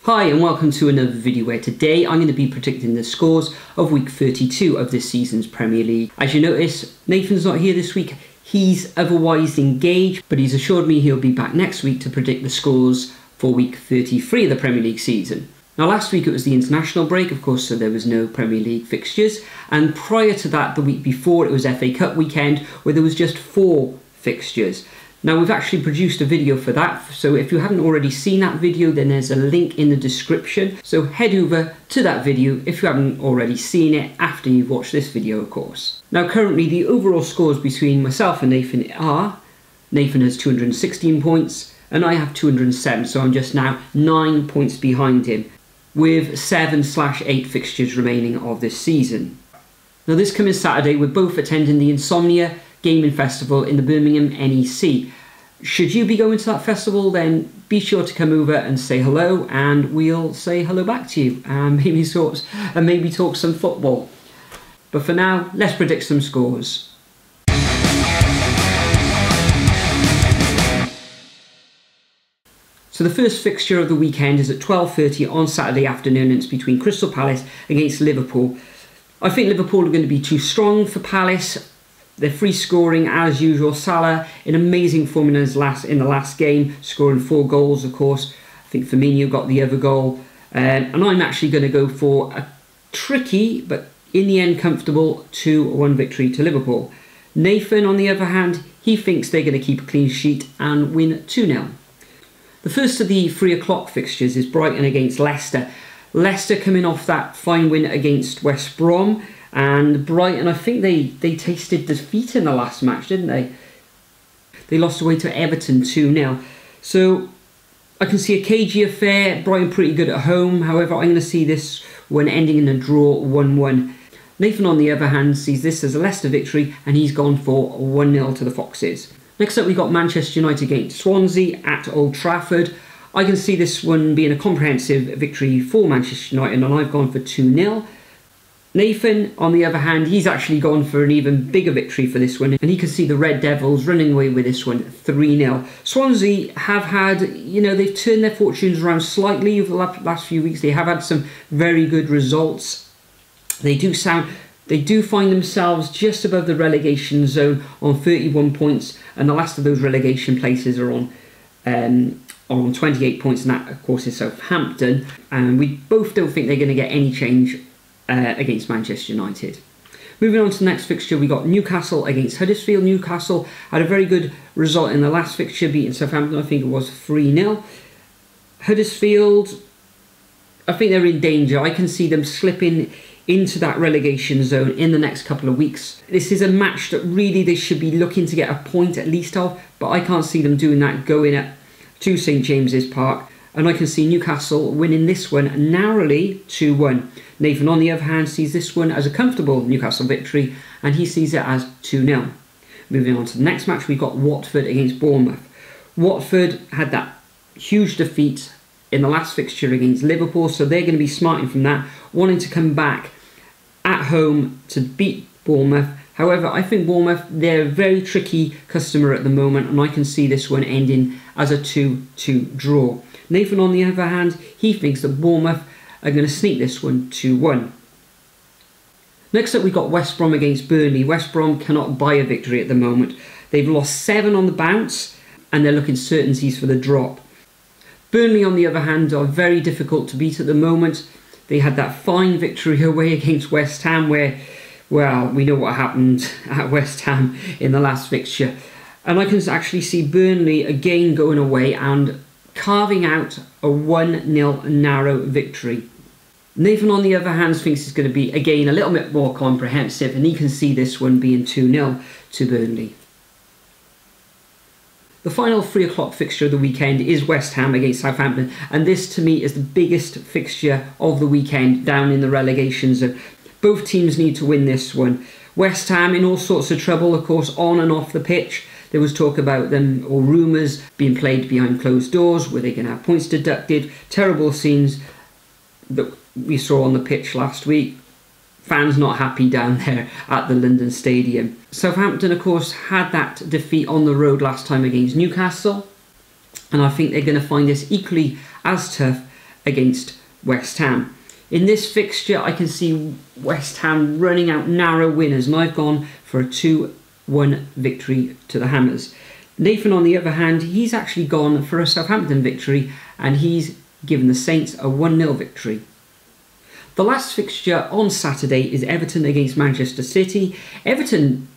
Hi and welcome to another video where today I'm going to be predicting the scores of week 32 of this season's Premier League. As you notice, Nathan's not here this week. He's otherwise engaged, but he's assured me he'll be back next week to predict the scores for week 33 of the Premier League season. Now last week it was the international break, of course, so there was no Premier League fixtures, and prior to that, the week before, it was FA Cup weekend where there was just 4 fixtures. Now we've actually produced a video for that, so if you haven't already seen that video, then there's a link in the description, so head over to that video if you haven't already seen it after you've watched this video, of course. Now currently the overall scores between myself and Nathan are, Nathan has 216 points and I have 207, so I'm just now 9 points behind him, with 7/8 fixtures remaining of this season. Now this coming Saturday we're both attending the Insomnia Gaming Festival in the Birmingham NEC. Should you be going to that festival, then be sure to come over and say hello, and we'll say hello back to you and maybe talk some football. But for now, let's predict some scores. So the first fixture of the weekend is at 12:30 on Saturday afternoon, and it's between Crystal Palace against Liverpool. I think Liverpool are going to be too strong for Palace. They're free scoring as usual. Salah in amazing form in the last game, scoring 4 goals, of course. I think Firmino got the other goal. And I'm actually going to go for a tricky, but in the end comfortable 2-1 victory to Liverpool. Nathan, on the other hand, he thinks they're going to keep a clean sheet and win 2-0. The first of the 3 o'clock fixtures is Brighton against Leicester. Leicester coming off that fine win against West Brom. And Brighton, I think they tasted defeat in the last match, didn't they? They lost away to Everton 2-0. So I can see a cagey affair. Brighton pretty good at home. However, I'm going to see this one ending in a draw 1-1. Nathan, on the other hand, sees this as a Leicester victory, and he's gone for 1-0 to the Foxes. Next up, we've got Manchester United against Swansea at Old Trafford. I can see this one being a comprehensive victory for Manchester United, and I've gone for 2-0. Nathan, on the other hand, he's actually gone for an even bigger victory for this one, and he can see the Red Devils running away with this one 3-0. Swansea have had, they've turned their fortunes around slightly over the last few weeks. They have had some very good results. They do find themselves just above the relegation zone on 31 points, and the last of those relegation places are on 28 points, and that, of course, is Southampton. And we both don't think they're going to get any change against Manchester United. Moving on to the next fixture, we got Newcastle against Huddersfield. Newcastle had a very good result in the last fixture, beating Southampton. I think it was 3-0. Huddersfield, I think they're in danger. I can see them slipping into that relegation zone in the next couple of weeks. This is a match that really they should be looking to get a point at least of, but I can't see them doing that going up to St James's Park. And I can see Newcastle winning this one narrowly 2-1. Nathan, on the other hand, sees this one as a comfortable Newcastle victory, and he sees it as 2-0. Moving on to the next match, we've got Watford against Bournemouth. Watford had that huge defeat in the last fixture against Liverpool, so they're going to be smarting from that, wanting to come back at home to beat Bournemouth. However, I think Bournemouth, they're a very tricky customer at the moment, and I can see this one ending as a 2-2 draw. Nathan, on the other hand, he thinks that Bournemouth are going to sneak this one 2-1. Next up, we've got West Brom against Burnley. West Brom cannot buy a victory at the moment. They've lost 7 on the bounce, and they're looking certainties for the drop. Burnley, on the other hand, are very difficult to beat at the moment. They had that fine victory away against West Ham where, well, we know what happened at West Ham in the last fixture. And I can actually see Burnley again going away and carving out a 1-0 narrow victory. Nathan, on the other hand, thinks it's going to be, again, a little bit more comprehensive, and he can see this one being 2-0 to Burnley. The final 3 o'clock fixture of the weekend is West Ham against Southampton, and this to me is the biggest fixture of the weekend down in the relegation zone. Both teams need to win this one. West Ham in all sorts of trouble, of course, on and off the pitch. There was talk about them, or rumours, being played behind closed doors. Were they going to have points deducted? Terrible scenes that we saw on the pitch last week. Fans not happy down there at the London Stadium. Southampton, of course, had that defeat on the road last time against Newcastle. And I think they're going to find this equally as tough against West Ham. In this fixture, I can see West Ham running out narrow winners, and I've gone for a 2-1 victory to the Hammers. Nathan, on the other hand, he's actually gone for a Southampton victory, and he's given the Saints a 1-0 victory. The last fixture on Saturday is Everton against Manchester City. Everton,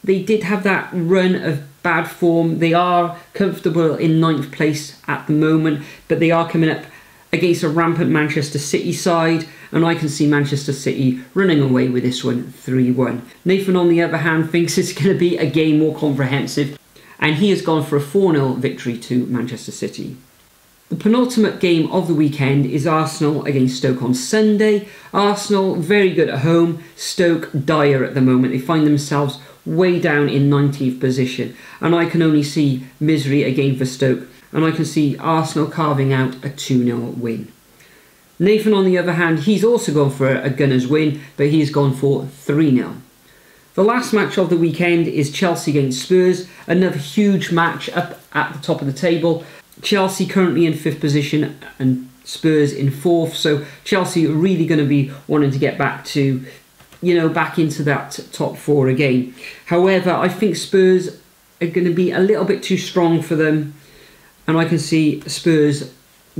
they did have that run of bad form. They are comfortable in 9th place at the moment, but they are coming up against a rampant Manchester City side, and I can see Manchester City running away with this one 3-1. Nathan, on the other hand, thinks it's going to be a game more comprehensive, and he has gone for a 4-0 victory to Manchester City. The penultimate game of the weekend is Arsenal against Stoke on Sunday. Arsenal very good at home, Stoke dire at the moment. They find themselves way down in 19th position, and I can only see misery again for Stoke, and I can see Arsenal carving out a 2-0 win. Nathan, on the other hand, he's also gone for a Gunners win, but he's gone for 3-0. The last match of the weekend is Chelsea against Spurs, another huge match up at the top of the table. Chelsea currently in 5th position and Spurs in 4th, so Chelsea are really going to be wanting to get back to, back into that top 4 again. However, I think Spurs are going to be a little bit too strong for them, and I can see Spurs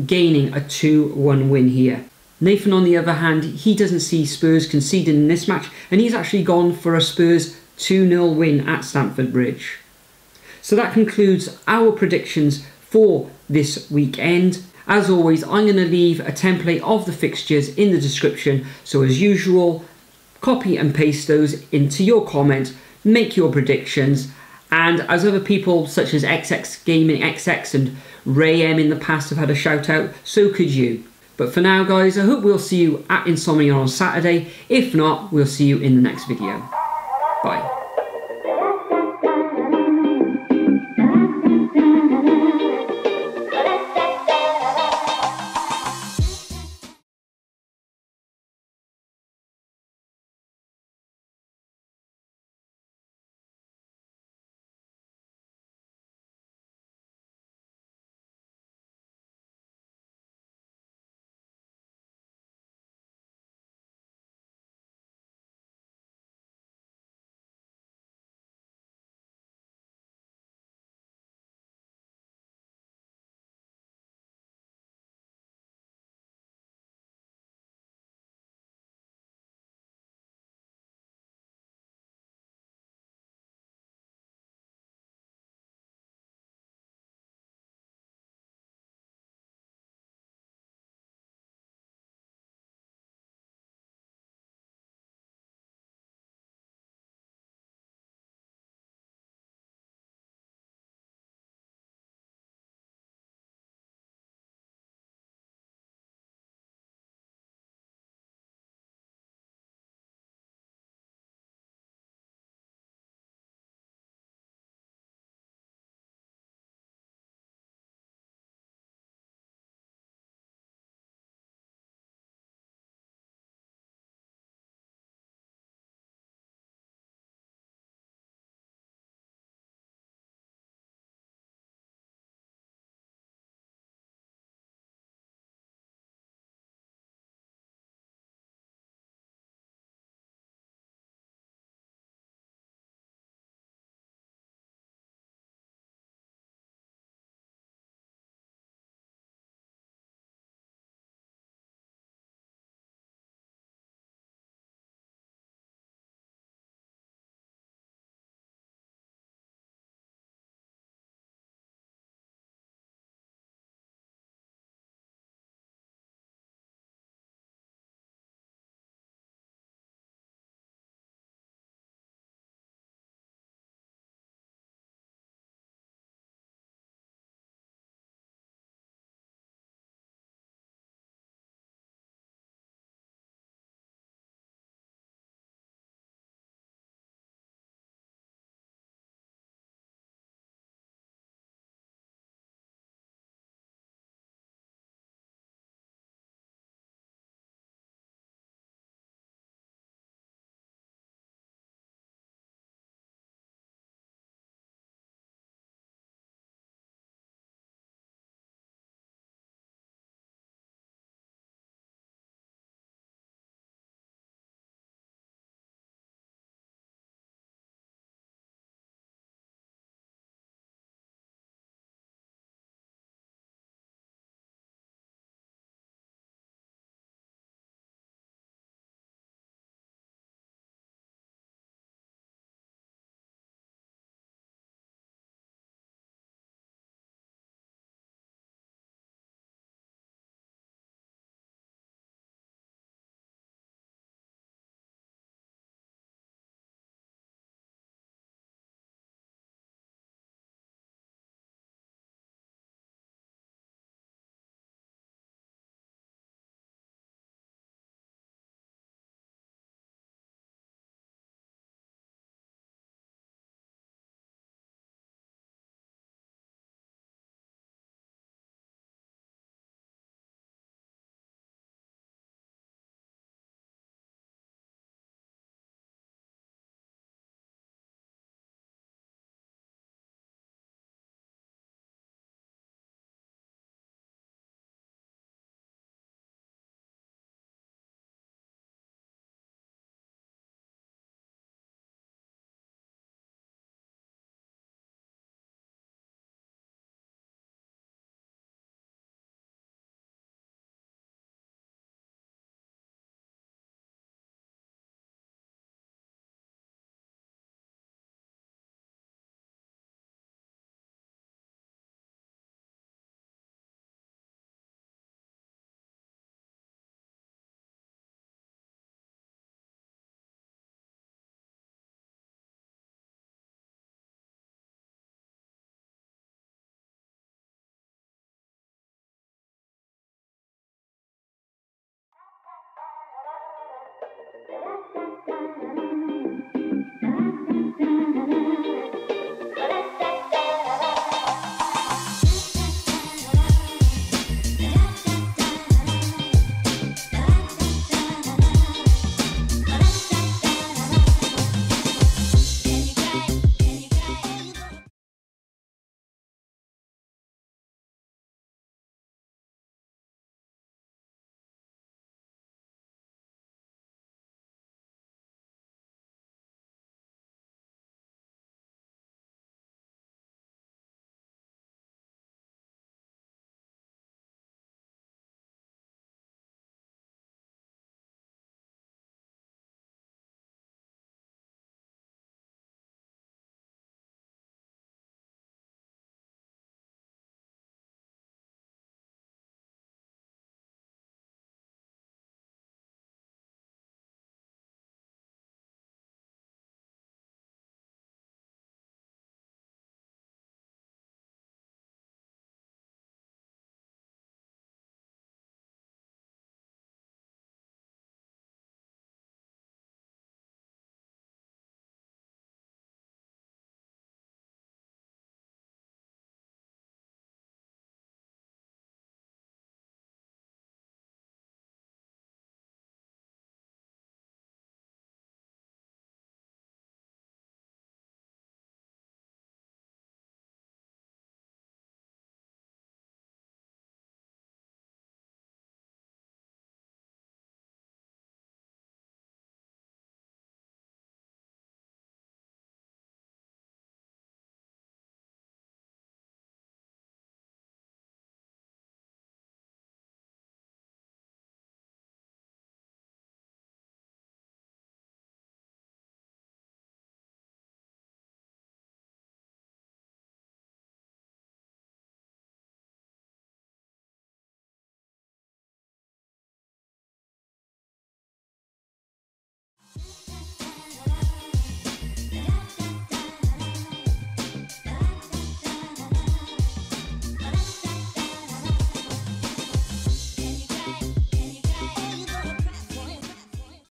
gaining a 2-1 win here. Nathan, on the other hand, he doesn't see Spurs conceding in this match, and he's actually gone for a Spurs 2-0 win at Stamford Bridge. So that concludes our predictions for this weekend. As always, I'm going to leave a template of the fixtures in the description, so as usual, copy and paste those into your comment, make your predictions, and as other people such as XX Gaming XX and Ray M in the past have had a shout out, so could you. But for now, guys, I hope we'll see you at Insomnia on Saturday. If not, we'll see you in the next video. Bye.